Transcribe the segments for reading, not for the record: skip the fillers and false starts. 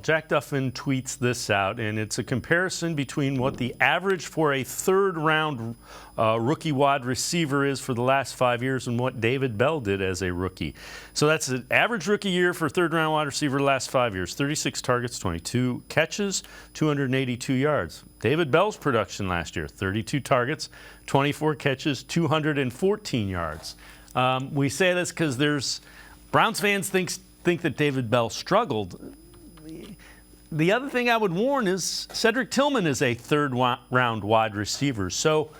Jack Duffin tweets this out, and it's a comparison between what the average for a third-round rookie wide receiver is for the last 5 years and what David Bell did as a rookie. So that's an average rookie year for third-round wide receiver the last 5 years. 36 targets, 22 catches, 282 yards. David Bell's production last year, 32 targets, 24 catches, 214 yards. We say this because there's Browns fans think that David Bell struggled. The other thing I would warn is Cedric Tillman is a third-round wide receiver. So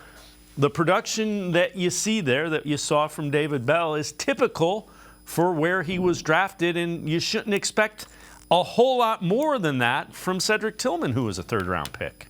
the production that you see there, that you saw from David Bell, is typical for where he was drafted, and you shouldn't expect a whole lot more than that from Cedric Tillman, who was a third-round pick.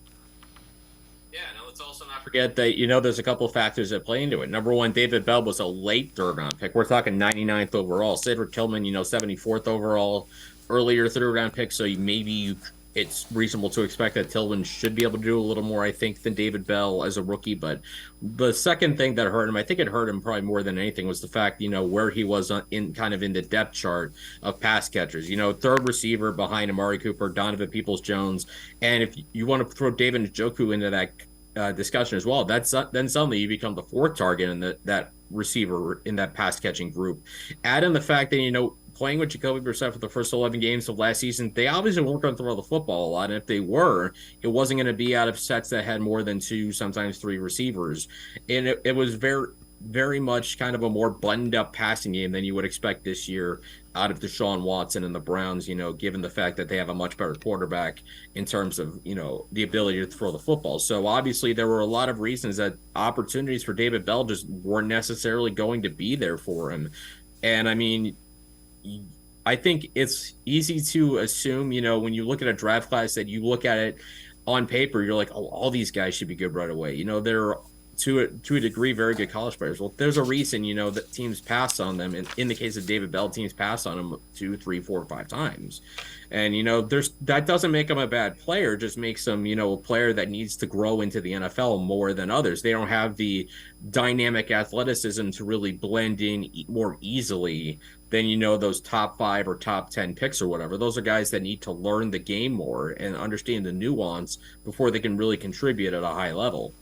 Yeah, no, let's also not forget that, there's a couple of factors that play into it. Number one, David Bell was a late third-round pick. We're talking 99th overall. Cedric Tillman, 74th overall, earlier third-round pick, so it's reasonable to expect that Tillman should be able to do a little more, I think, than David Bell as a rookie. But the second thing that hurt him, I think it hurt him probably more than anything, was the fact, where he was in the depth chart of pass catchers. Third receiver behind Amari Cooper, Donovan Peoples-Jones. And if you want to throw David Njoku into that discussion as well, then suddenly you become the fourth target in that receiver in that pass catching group. Add in the fact that, playing with Jacoby Brissett for the first 11 games of last season, they obviously weren't going to throw the football a lot. And if they were, it wasn't going to be out of sets that had more than two, sometimes three receivers. And it was very, very much kind of a more buttoned-up passing game than you would expect this year out of Deshaun Watson and the Browns, given the fact that they have a much better quarterback in terms of, the ability to throw the football. So obviously there were a lot of reasons that opportunities for David Bell just weren't necessarily going to be there for him. And I think it's easy to assume, when you look at a draft class, that you look at it on paper, you're like, oh, all these guys should be good right away. They're to a degree very good college players. Well, there's a reason, that teams pass on them. And in the case of David Bell, teams pass on him 2, 3, 4, 5 times. And, that doesn't make him a bad player, it just makes him, a player that needs to grow into the NFL more than others. They don't have the dynamic athleticism to really blend in more easily than, those top 5 or top 10 picks or whatever. Those are guys that need to learn the game more and understand the nuance before they can really contribute at a high level.